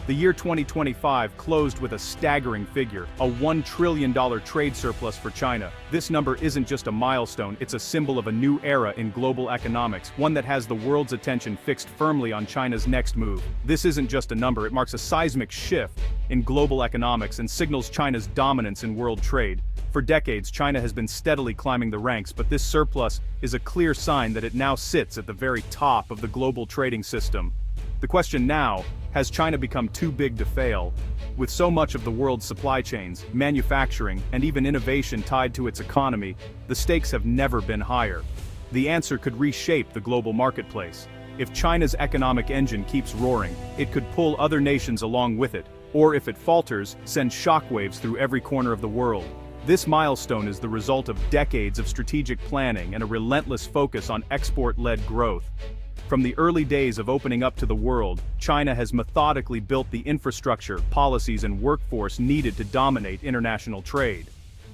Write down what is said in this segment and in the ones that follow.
The year 2025 closed with a staggering figure, a $1 trillion trade surplus for China. This number isn't just a milestone, it's a symbol of a new era in global economics, one that has the world's attention fixed firmly on China's next move. This isn't just a number, it marks a seismic shift in global economics and signals China's dominance in world trade. For decades, China has been steadily climbing the ranks, but this surplus is a clear sign that it now sits at the very top of the global trading system. The question now, has China become too big to fail? With so much of the world's supply chains, manufacturing, and even innovation tied to its economy, the stakes have never been higher. The answer could reshape the global marketplace. If China's economic engine keeps roaring, it could pull other nations along with it, or if it falters, send shockwaves through every corner of the world. This milestone is the result of decades of strategic planning and a relentless focus on export-led growth. From the early days of opening up to the world, China has methodically built the infrastructure, policies, and workforce needed to dominate international trade.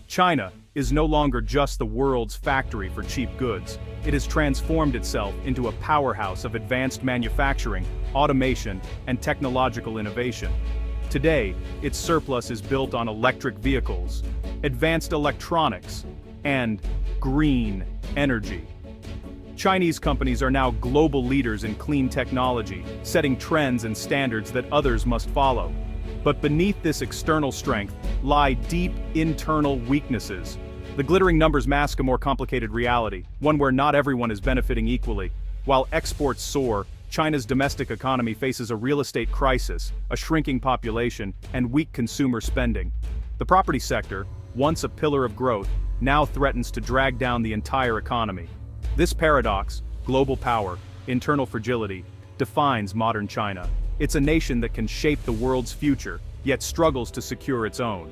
China is no longer just the world's factory for cheap goods. It has transformed itself into a powerhouse of advanced manufacturing, automation, and technological innovation. Today, its surplus is built on electric vehicles, advanced electronics, and green energy. Chinese companies are now global leaders in clean technology, setting trends and standards that others must follow. But beneath this external strength lie deep internal weaknesses. The glittering numbers mask a more complicated reality, one where not everyone is benefiting equally. While exports soar, China's domestic economy faces a real estate crisis, a shrinking population, and weak consumer spending. The property sector, once a pillar of growth, now threatens to drag down the entire economy. This paradox, global power, internal fragility, defines modern China. It's a nation that can shape the world's future, yet struggles to secure its own.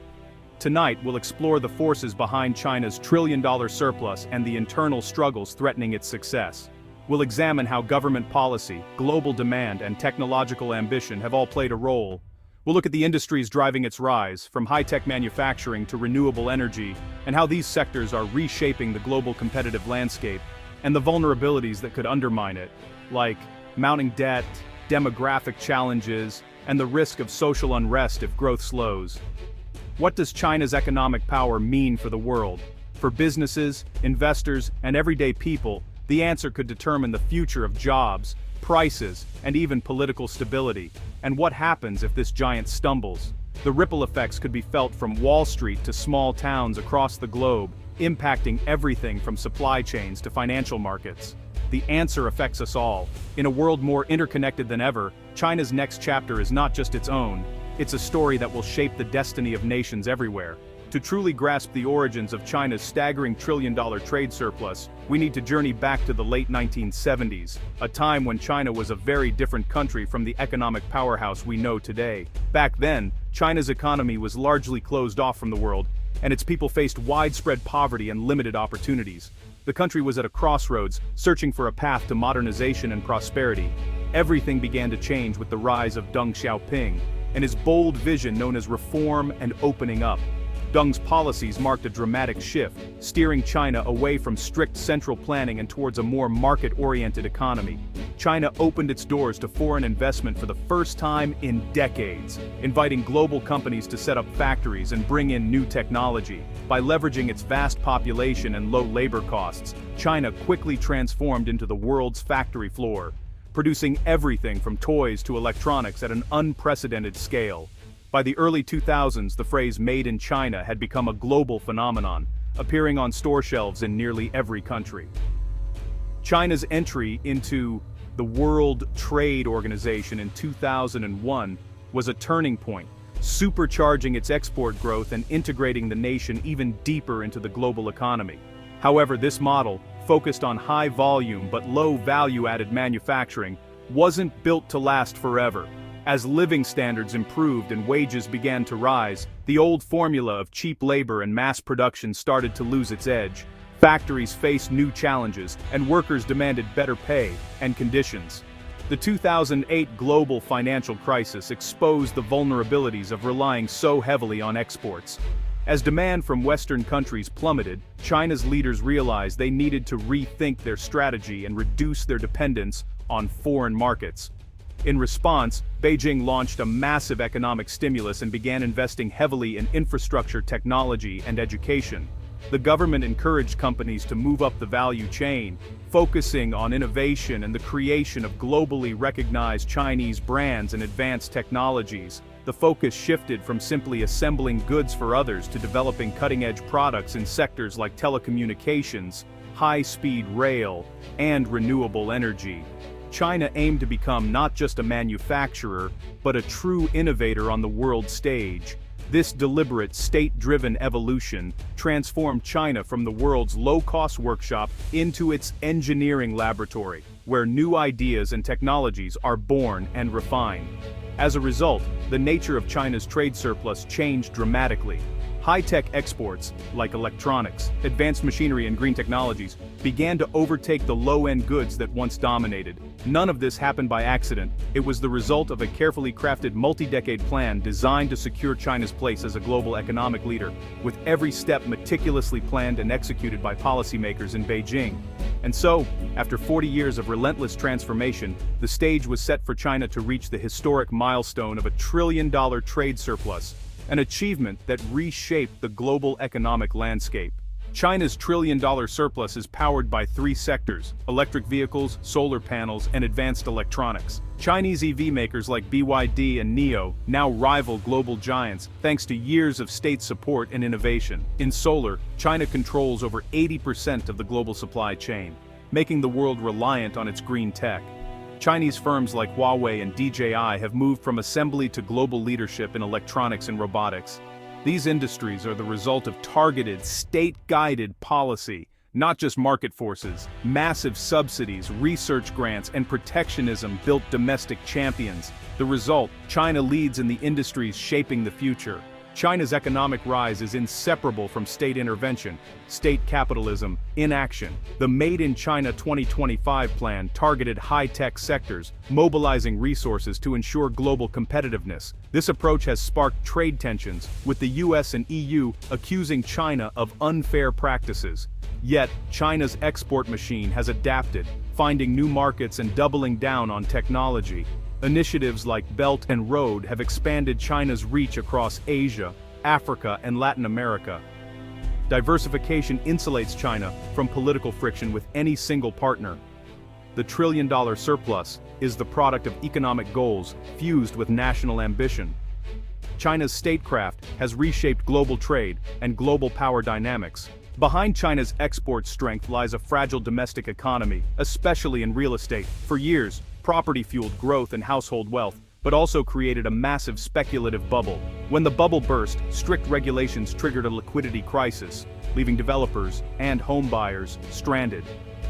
Tonight, we'll explore the forces behind China's trillion-dollar surplus and the internal struggles threatening its success. We'll examine how government policy, global demand, and technological ambition have all played a role. We'll look at the industries driving its rise, from high-tech manufacturing to renewable energy, and how these sectors are reshaping the global competitive landscape, and the vulnerabilities that could undermine it, like mounting debt, demographic challenges, and the risk of social unrest if growth slows. What does China's economic power mean for the world? For businesses, investors, and everyday people, the answer could determine the future of jobs, prices, and even political stability. And what happens if this giant stumbles? The ripple effects could be felt from Wall Street to small towns across the globe, impacting everything from supply chains to financial markets. The answer affects us all. In a world more interconnected than ever, China's next chapter is not just its own, it's a story that will shape the destiny of nations everywhere. To truly grasp the origins of China's staggering trillion-dollar trade surplus, we need to journey back to the late 1970s, a time when China was a very different country from the economic powerhouse we know today. Back then, China's economy was largely closed off from the world, and its people faced widespread poverty and limited opportunities. The country was at a crossroads, searching for a path to modernization and prosperity. Everything began to change with the rise of Deng Xiaoping, and his bold vision known as reform and opening up. Deng's policies marked a dramatic shift, steering China away from strict central planning and towards a more market-oriented economy. China opened its doors to foreign investment for the first time in decades, inviting global companies to set up factories and bring in new technology. By leveraging its vast population and low labor costs, China quickly transformed into the world's factory floor, producing everything from toys to electronics at an unprecedented scale. By the early 2000s, the phrase "Made in China" had become a global phenomenon, appearing on store shelves in nearly every country. China's entry into the World Trade Organization in 2001 was a turning point, supercharging its export growth and integrating the nation even deeper into the global economy. However, this model, focused on high-volume but low-value-added manufacturing, wasn't built to last forever. As living standards improved and wages began to rise, the old formula of cheap labor and mass production started to lose its edge. Factories faced new challenges, and workers demanded better pay and conditions. The 2008 global financial crisis exposed the vulnerabilities of relying so heavily on exports. As demand from Western countries plummeted, China's leaders realized they needed to rethink their strategy and reduce their dependence on foreign markets. In response, Beijing launched a massive economic stimulus and began investing heavily in infrastructure, technology, and education. The government encouraged companies to move up the value chain, focusing on innovation and the creation of globally recognized Chinese brands and advanced technologies. The focus shifted from simply assembling goods for others to developing cutting-edge products in sectors like telecommunications, high-speed rail, and renewable energy. China aimed to become not just a manufacturer, but a true innovator on the world stage. This deliberate, state-driven evolution transformed China from the world's low-cost workshop into its engineering laboratory, where new ideas and technologies are born and refined. As a result, the nature of China's trade surplus changed dramatically. High-tech exports, like electronics, advanced machinery and green technologies, began to overtake the low-end goods that once dominated. None of this happened by accident. It was the result of a carefully crafted multi-decade plan designed to secure China's place as a global economic leader, with every step meticulously planned and executed by policymakers in Beijing. And so, after 40 years of relentless transformation, the stage was set for China to reach the historic milestone of $1 trillion trade surplus, an achievement that reshaped the global economic landscape. China's $1 trillion surplus is powered by three sectors: electric vehicles, solar panels, and advanced electronics. Chinese EV makers like BYD and NIO now rival global giants thanks to years of state support and innovation. In solar, China controls over 80% of the global supply chain, making the world reliant on its green tech. Chinese firms like Huawei and DJI have moved from assembly to global leadership in electronics and robotics. These industries are the result of targeted, state-guided policy, not just market forces. Massive subsidies, research grants, and protectionism built domestic champions. The result: China leads in the industries shaping the future. China's economic rise is inseparable from state intervention, state capitalism in action. The Made in China 2025 plan targeted high-tech sectors, mobilizing resources to ensure global competitiveness. This approach has sparked trade tensions, with the US and EU accusing China of unfair practices. Yet, China's export machine has adapted, finding new markets and doubling down on technology. Initiatives like Belt and Road have expanded China's reach across Asia, Africa, and Latin America. Diversification insulates China from political friction with any single partner. The $1 trillion surplus is the product of economic goals fused with national ambition. China's statecraft has reshaped global trade and global power dynamics. Behind China's export strength lies a fragile domestic economy, especially in real estate. For years, property fueled growth and household wealth, but also created a massive speculative bubble. When the bubble burst, strict regulations triggered a liquidity crisis, leaving developers and home buyers stranded.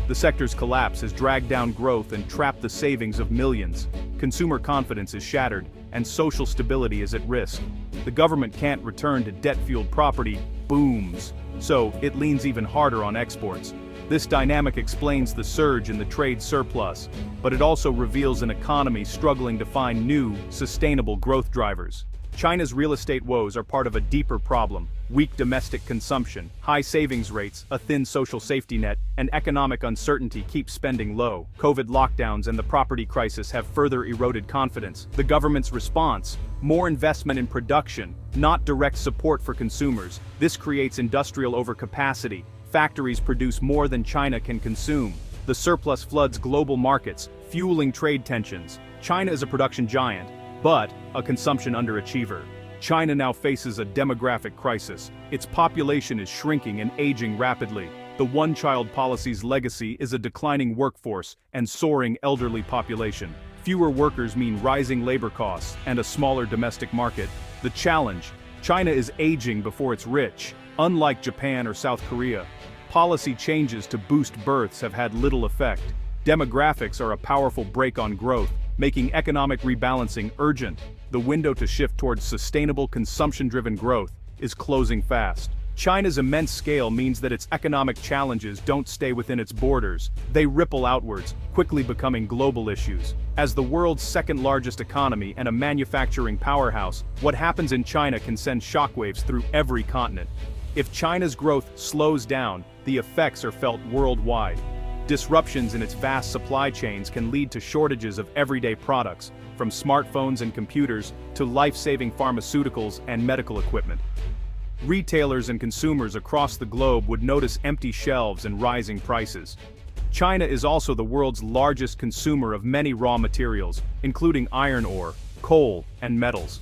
The sector's collapse has dragged down growth and trapped the savings of millions. Consumer confidence is shattered, and social stability is at risk. The government can't return to debt-fueled property booms, so it leans even harder on exports. This dynamic explains the surge in the trade surplus, but it also reveals an economy struggling to find new, sustainable growth drivers. China's real estate woes are part of a deeper problem: weak domestic consumption, high savings rates, a thin social safety net, and economic uncertainty keep spending low. COVID lockdowns and the property crisis have further eroded confidence. The government's response: more investment in production, not direct support for consumers. This creates industrial overcapacity. Factories produce more than China can consume. The surplus floods global markets, fueling trade tensions. China is a production giant, but a consumption underachiever. China now faces a demographic crisis. Its population is shrinking and aging rapidly. The one-child policy's legacy is a declining workforce and soaring elderly population. Fewer workers mean rising labor costs and a smaller domestic market. The challenge: China is aging before it's rich. Unlike Japan or South Korea, policy changes to boost births have had little effect. Demographics are a powerful brake on growth, making economic rebalancing urgent. The window to shift towards sustainable consumption-driven growth is closing fast. China's immense scale means that its economic challenges don't stay within its borders. They ripple outwards, quickly becoming global issues. As the world's second-largest economy and a manufacturing powerhouse, what happens in China can send shockwaves through every continent. If China's growth slows down, the effects are felt worldwide. Disruptions in its vast supply chains can lead to shortages of everyday products, from smartphones and computers to life-saving pharmaceuticals and medical equipment. Retailers and consumers across the globe would notice empty shelves and rising prices. China is also the world's largest consumer of many raw materials, including iron ore, coal, and metals.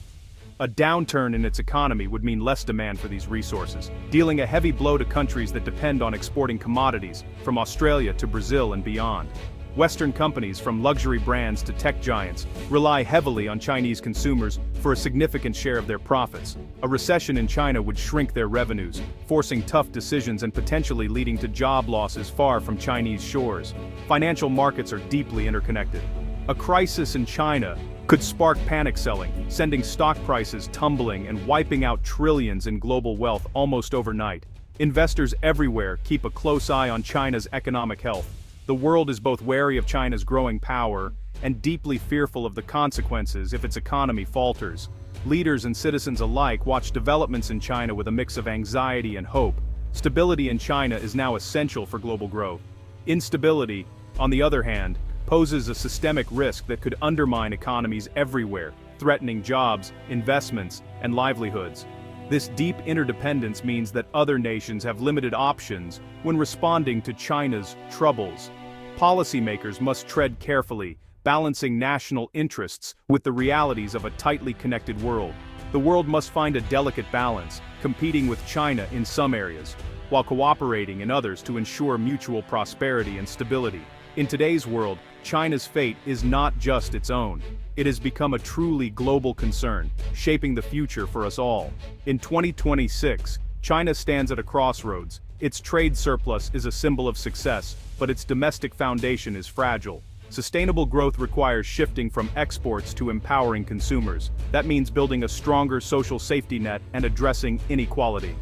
A downturn in its economy would mean less demand for these resources, dealing a heavy blow to countries that depend on exporting commodities, from Australia to Brazil and beyond. Western companies, from luxury brands to tech giants, rely heavily on Chinese consumers for a significant share of their profits. A recession in China would shrink their revenues, forcing tough decisions and potentially leading to job losses far from Chinese shores. Financial markets are deeply interconnected. A crisis in China could spark panic selling, sending stock prices tumbling and wiping out trillions in global wealth almost overnight. Investors everywhere keep a close eye on China's economic health. The world is both wary of China's growing power and deeply fearful of the consequences if its economy falters. Leaders and citizens alike watch developments in China with a mix of anxiety and hope. Stability in China is now essential for global growth. Instability, on the other hand, poses a systemic risk that could undermine economies everywhere, threatening jobs, investments, and livelihoods. This deep interdependence means that other nations have limited options when responding to China's troubles. Policymakers must tread carefully, balancing national interests with the realities of a tightly connected world. The world must find a delicate balance, competing with China in some areas, while cooperating in others to ensure mutual prosperity and stability. In today's world, China's fate is not just its own. It has become a truly global concern, shaping the future for us all. In 2026, China stands at a crossroads. Its trade surplus is a symbol of success, but its domestic foundation is fragile. Sustainable growth requires shifting from exports to empowering consumers. That means building a stronger social safety net and addressing inequality.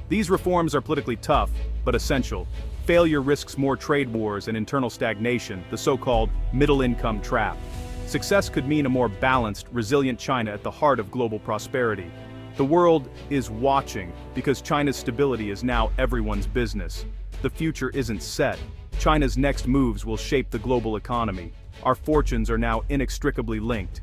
These reforms are politically tough, but essential. Failure risks more trade wars and internal stagnation, the so-called middle-income trap. Success could mean a more balanced, resilient China at the heart of global prosperity. The world is watching because China's stability is now everyone's business. The future isn't set. China's next moves will shape the global economy. Our fortunes are now inextricably linked.